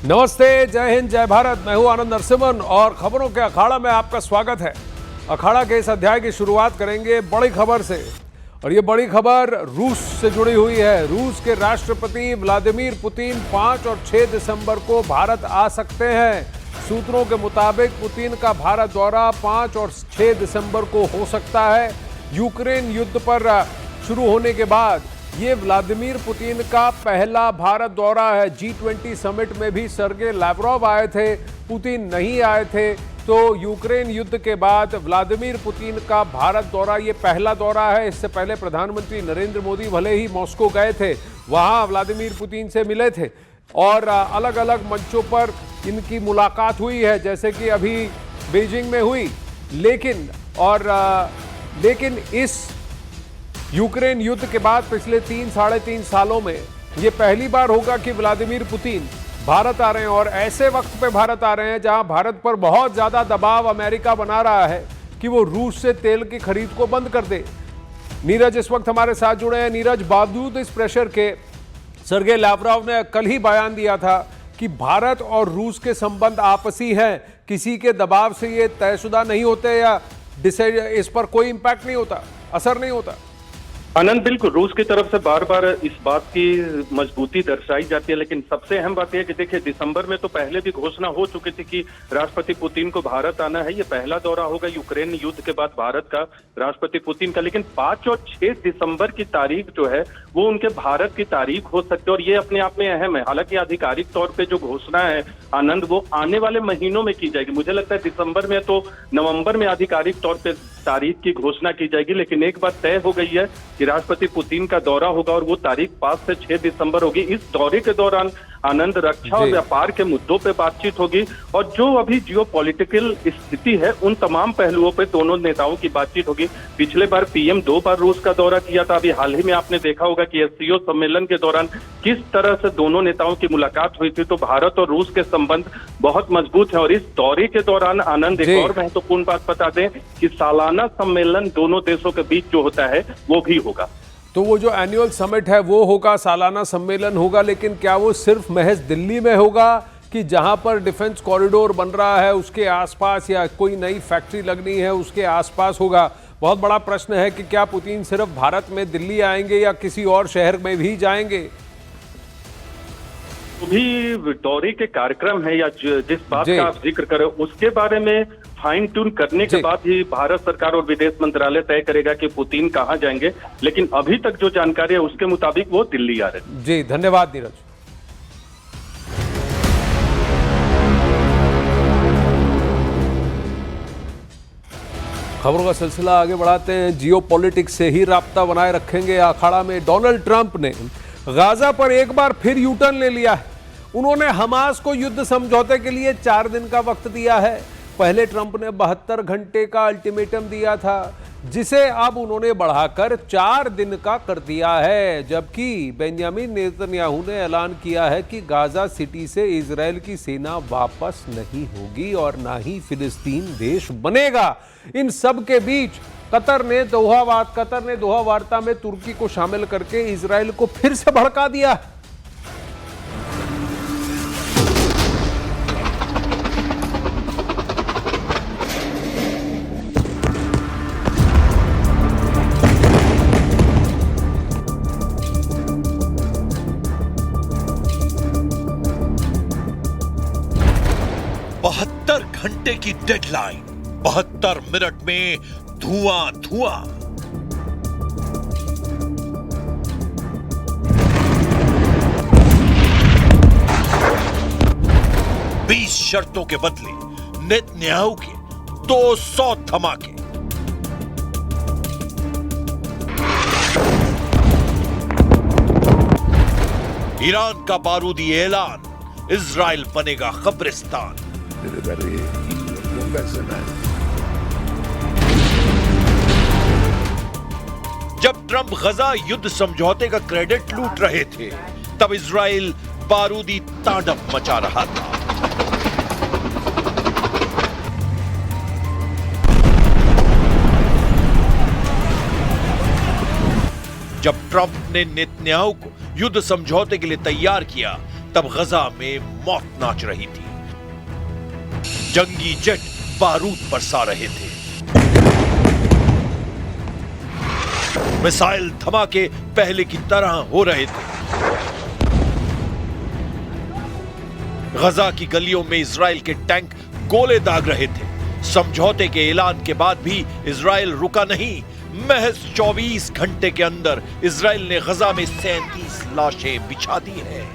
नमस्ते, जय हिंद, जय भारत। मैं हूं आनंद नरसिम्हन और खबरों के अखाड़ा में आपका स्वागत है। अखाड़ा के इस अध्याय की शुरुआत करेंगे बड़ी खबर से और ये बड़ी खबर रूस से जुड़ी हुई है। रूस के राष्ट्रपति व्लादिमीर पुतिन 5 और 6 दिसंबर को भारत आ सकते हैं। सूत्रों के मुताबिक पुतिन का भारत दौरा 5 और 6 दिसंबर को हो सकता है। यूक्रेन युद्ध पर शुरू होने के बाद ये व्लादिमीर पुतिन का पहला भारत दौरा है। G20 समिट में भी सर्गे लैवरोव आए थे, पुतिन नहीं आए थे। तो यूक्रेन युद्ध के बाद व्लादिमीर पुतिन का भारत दौरा ये पहला दौरा है। इससे पहले प्रधानमंत्री नरेंद्र मोदी भले ही मॉस्को गए थे, वहां व्लादिमीर पुतिन से मिले थे और अलग अलग मंचों पर इनकी मुलाकात हुई है, जैसे कि अभी बीजिंग में हुई। लेकिन इस यूक्रेन युद्ध के बाद पिछले 3-3.5 सालों में यह पहली बार होगा कि व्लादिमीर पुतिन भारत आ रहे हैं और ऐसे वक्त पे भारत आ रहे हैं जहां भारत पर बहुत ज्यादा दबाव अमेरिका बना रहा है कि वो रूस से तेल की खरीद को बंद कर दे। नीरज इस वक्त हमारे साथ जुड़े हैं। नीरज, बावजूद इस प्रेशर के सर्गे लैवरोव ने कल ही बयान दिया था कि भारत और रूस के संबंध आपसी हैं, किसी के दबाव से ये तयशुदा नहीं होते या इस पर कोई इंपैक्ट नहीं होता, असर नहीं होता। आनंद, बिल्कुल रूस की तरफ से बार बार इस बात की मजबूती दर्शाई जाती है, लेकिन सबसे अहम बात यह है कि देखिए दिसंबर में तो पहले भी घोषणा हो चुकी थी कि राष्ट्रपति पुतिन को भारत आना है। ये पहला दौरा होगा यूक्रेन युद्ध के बाद भारत का राष्ट्रपति पुतिन का। लेकिन 5 और 6 दिसंबर की तारीख जो है वो उनके भारत की तारीख हो सकती है और ये अपने आप में अहम है। हालांकि आधिकारिक तौर पर जो घोषणा है आनंद, वो आने वाले महीनों में की जाएगी। मुझे लगता है दिसंबर में तो नवंबर में आधिकारिक तौर पर तारीख की घोषणा की जाएगी। लेकिन एक बात तय हो गई है कि राष्ट्रपति पुतिन का दौरा होगा और वो तारीख 5 से 6 दिसंबर होगी। इस दौरे के दौरान आनंद, रक्षा और व्यापार के मुद्दों पे बातचीत होगी और जो अभी जियोपॉलिटिकल स्थिति है उन तमाम पहलुओं पे दोनों नेताओं की बातचीत होगी। पिछले बार पीएम 2 बार रूस का दौरा किया था। अभी हाल ही में आपने देखा होगा कि SCO सम्मेलन के दौरान किस तरह से दोनों नेताओं की मुलाकात हुई थी। तो भारत और रूस के संबंध बहुत मजबूत है और इस दौरे के दौरान आनंद एक और महत्वपूर्ण बात बता दें कि सालाना सम्मेलन दोनों देशों के बीच जो होता है वो भी होगा। तो वो जो एनुअल समिट है वो होगा, सालाना सम्मेलन होगा, लेकिन क्या वो सिर्फ महज दिल्ली में होगा कि जहां पर डिफेंस कॉरिडोर बन रहा है उसके आसपास या कोई नई फैक्ट्री लगनी है उसके आसपास होगा? बहुत बड़ा प्रश्न है कि क्या पुतिन सिर्फ भारत में दिल्ली आएंगे या किसी और शहर में भी जाएंगे? भी दौरे के कार्यक्रम है या जिस बात का आप जिक्र करें उसके बारे में फाइन ट्यून करने के बाद ही भारत सरकार और विदेश मंत्रालय तय करेगा कि पुतिन कहां जाएंगे। लेकिन अभी तक जो जानकारी है उसके मुताबिक वो दिल्ली आ रहे हैं। जी, धन्यवाद नीरज। खबरों का सिलसिला आगे बढ़ाते हैं। जियोपॉलिटिक्स से ही राब्ता बनाए रखेंगे अखाड़ा में। डोनाल्ड ट्रंप ने गाजा पर एक बार फिर यूटर्न ले लिया है। उन्होंने हमास को युद्ध समझौते के लिए 4 दिन का वक्त दिया है। पहले ट्रंप ने 72 घंटे का अल्टीमेटम दिया था, जिसे अब उन्होंने बढ़ाकर 4 दिन का कर दिया है। जबकि बेंजामिन नेतन्याहू ने ऐलान किया है कि गाजा सिटी से इजराइल की सेना वापस नहीं होगी और ना ही फिलिस्तीन देश बनेगा। इन सब के बीच कतर ने दोहा वार्ता में तुर्की को शामिल करके इजराइल को फिर से भड़का दिया। घंटे की डेडलाइन, 72 मिनट में धुआं धुआं। बीस शर्तों के बदले नेतन्याहू के 200 धमाके। ईरान का बारूदी ऐलान, इजराइल बनेगा कब्रिस्तान। जब ट्रंप गजा युद्ध समझौते का क्रेडिट लूट रहे थे, तब इजराइल बारूदी तांडव मचा रहा था। जब ट्रंप ने नेतन्याहू को युद्ध समझौते के लिए तैयार किया, तब गजा में मौत नाच रही थी। जंगी जेट बारूद बरसा रहे थे, मिसाइल धमाके पहले की तरह हो रहे थे। गजा की गलियों में इजराइल के टैंक गोले दाग रहे थे। समझौते के ऐलान के बाद भी इजराइल रुका नहीं। महज 24 घंटे के अंदर इजराइल ने गजा में 37 लाशें बिछा दी हैं।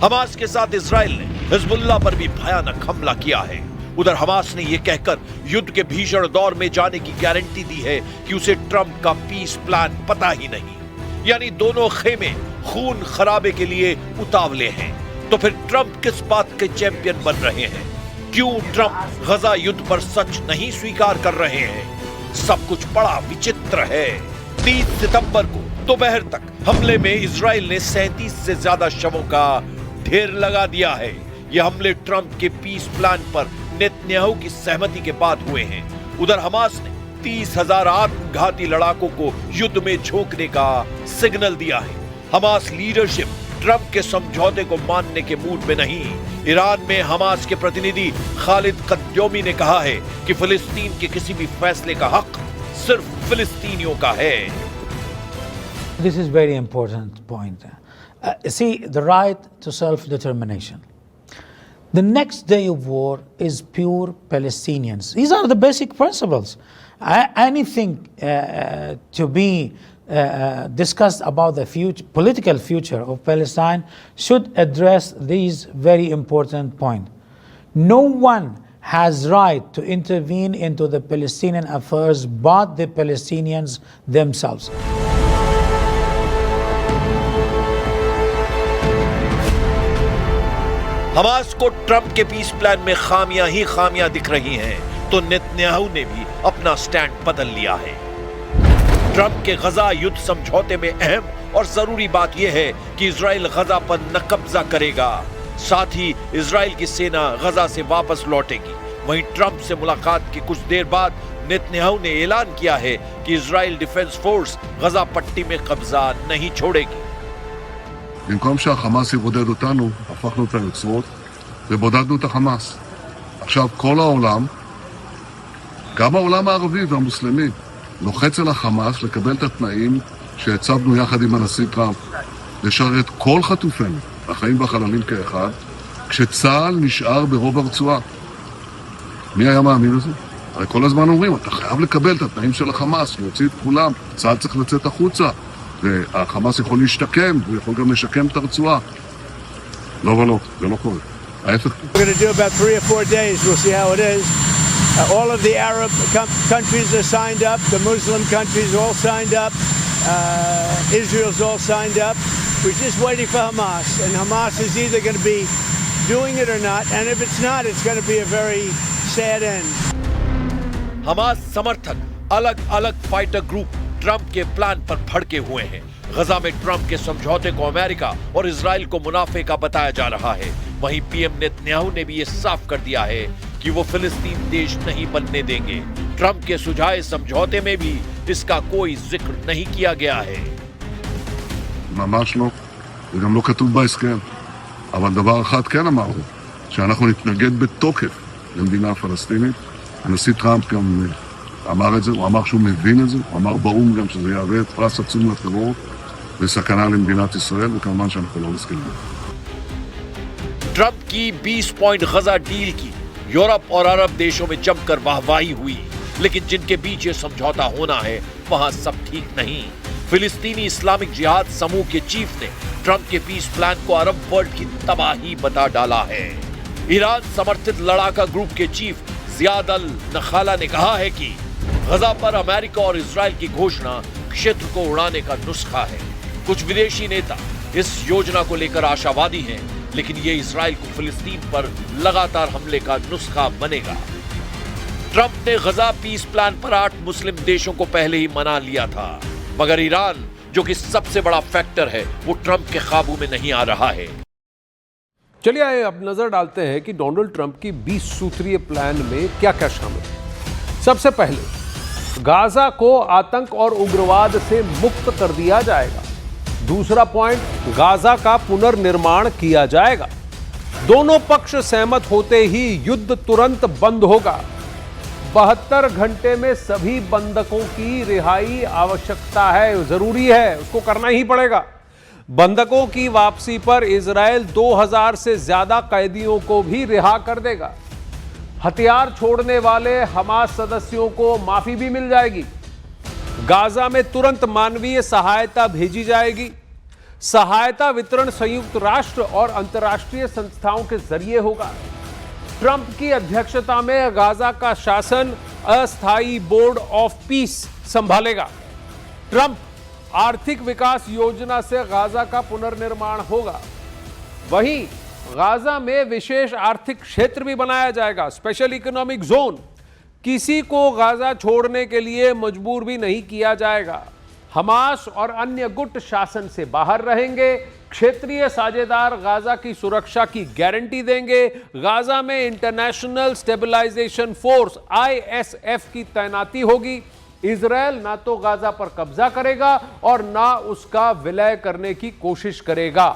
हमास के साथ इजराइल ने हिजबुल्लाह पर भी भयानक हमला किया है। उधर हमास ने यह कहकर युद्ध के भीषण दौर में जाने की गारंटी दी है कि उसे ट्रंप का पीस प्लान पता ही नहीं। यानी दोनों खेमे खून खराबे के लिए उतावले हैं। तो फिर ट्रंप किस बात के चैंपियन बन रहे हैं? क्यों ट्रंप गजा युद्ध पर सच नहीं स्वीकार कर रहे हैं? सब कुछ बड़ा विचित्र है। 30 सितंबर को दोपहर तक हमले में इजराइल ने 37 से ज्यादा शवों का ढेर लगा दिया है। ये हमले ट्रंप के पीस प्लान पर नेतन्याहू की सहमति के बाद हुए हैं। उधर हमास ने 30,000 आत्मघाती लड़ाकों को युद्ध में झोंकने का सिग्नल दिया है। हमास लीडरशिप ट्रंप के समझौते को मानने के मूड में नहीं। ईरान में हमास के प्रतिनिधि खालिद कद्योमी ने कहा है कि फिलिस्तीन के किसी भी फैसले का हक सिर्फ फिलिस्तीनियों का है। This is very important point. See, the right to self-determination. The next day of war is pure Palestinians. These are the basic principles. Anything to be discussed about the political future of Palestine should address these very important points. No one has right to intervene into the Palestinian affairs but the Palestinians themselves. Hamas को Trump के piece plan में खामियां ही खामियां दिख रही हैं, तो Netanyahu ने भी अपना स्टैंड बदल लिया है। ट्रंप के गजा युद्ध समझौते में अहम और जरूरी बात यह है कि इजराइल गजा पर न कब्जा करेगा, साथ ही इजराइल की सेना गजा से वापस लौटेगी। वहीं ट्रंप से मुलाकात के कुछ देर बाद नेतन्याहू ने ऐलान किया है कि इजराइल डिफेंस फोर्स गजा पट्टी में कब्जा नहीं छोड़ेगी। במקום שהחמאס יבודד אותנו, הפכנו את היוצרות ובודדנו את החמאס. עכשיו כל העולם, גם העולם הערבי והמוסלמי, לוחץ על החמאס לקבל את התנאים שהצבנו יחד עם הנשיא טראמפ, לשרת כל חטופינו, החיים והחללים כאחד, כשצה"ל נשאר ברוב הרצועה. מי היה מאמין לזה? הרי כל הזמן אומרים, אתה חייב לקבל את התנאים של החמאס, להוציא את כולם, צה"ל צריך לצאת החוצה. והחמאס יכול להשתקם, הוא יכול גם לשקם את הרצועה. לא ולא, זה לא קורה. ההפך. We're going to do about 3 or 4 days. We'll see how it is. All of the Arab countries are signed up. The Muslim countries all signed up. Israel's all signed up. We're just waiting for Hamas. And Hamas is either going to be doing it or not. And if it's not, it's going to be a very sad end. Hamas समर्थक अलग-अलग fighter group Trump के plan पर भड़के हुए हैं। गजा में Trump के समझौते को अमेरिका और इजराइल को मुनाफे का बताया जा रहा है। वहीं पीएम नेतन्याहू ने भी ये साफ कर दिया है कि वो फिलिस्तीन देश नहीं बनने देंगे। ट्रंप के सुझाए समझौते में भी इसका कोई जिक्र नहीं किया गया है। ממש לא, זה גם לא כתוב בהסכם. אבל דבר אחד כן אמרנו, שאנחנו נתנגד בתוקף למדינה הפלסטינית. הנשיא טראמפ גם אמר את זה, הוא אמר שהוא מבין את זה, הוא אמר באו"ם גם שזה יהווה פרס עצום לטרור וסכנה למדינת ישראל, וכמובן שאנחנו לא מסכימים. ट्रंप की 20 पॉइंट गजा डील की यूरोप और अरब देशों में जमकर वाहवाही हुई, लेकिन जिनके बीच ये समझौता होना है वहां सब ठीक नहीं। फिलिस्तीनी इस्लामिक जिहाद समूह के चीफ ने ट्रंप के पीस प्लान को अरब वर्ल्ड की तबाही बता डाला है। ईरान समर्थित लड़ाका ग्रुप के चीफ जियाद अल नखाला ने कहा है कि गजा पर अमेरिका और इजराइल की घोषणा क्षेत्र को उड़ाने का नुस्खा है। कुछ विदेशी नेता इस योजना को लेकर आशावादी हैं, लेकिन ये इजराइल को फिलिस्तीन पर लगातार हमले का नुस्खा बनेगा। ट्रंप ने गजा पीस प्लान पर 8 मुस्लिम देशों को पहले ही मना लिया था, मगर ईरान जो कि सबसे बड़ा फैक्टर है वो ट्रंप के काबू में नहीं आ रहा है। चलिए आइए अब नजर डालते हैं कि डोनाल्ड ट्रंप की 20 सूत्रीय प्लान में क्या क्या शामिल है। सबसे पहले गाजा को आतंक और उग्रवाद से मुक्त कर दिया जाएगा। दूसरा पॉइंट, गाजा का पुनर्निर्माण किया जाएगा। दोनों पक्ष सहमत होते ही युद्ध तुरंत बंद होगा। 72 घंटे में सभी बंधकों की रिहाई आवश्यकता है, जरूरी है, उसको करना ही पड़ेगा। बंधकों की वापसी पर इजरायल 2000 से ज्यादा कैदियों को भी रिहा कर देगा। हथियार छोड़ने वाले हमास सदस्यों को माफी भी मिल जाएगी। गाजा में तुरंत मानवीय सहायता भेजी जाएगी। सहायता वितरण संयुक्त राष्ट्र और अंतर्राष्ट्रीय संस्थाओं के जरिए होगा। ट्रंप की अध्यक्षता में गाजा का शासन अस्थायी बोर्ड ऑफ पीस संभालेगा। ट्रंप आर्थिक विकास योजना से गाजा का पुनर्निर्माण होगा। वहीं गाजा में विशेष आर्थिक क्षेत्र भी बनाया जाएगा, स्पेशल इकोनॉमिक जोन। किसी को गाजा छोड़ने के लिए मजबूर भी नहीं किया जाएगा। हमास और अन्य गुट शासन से बाहर रहेंगे। क्षेत्रीय साझेदार गाजा की सुरक्षा की गारंटी देंगे। गाजा में इंटरनेशनल स्टेबलाइजेशन फोर्स ISF की तैनाती होगी। इजरायल ना तो गाजा पर कब्जा करेगा और ना उसका विलय करने की कोशिश करेगा।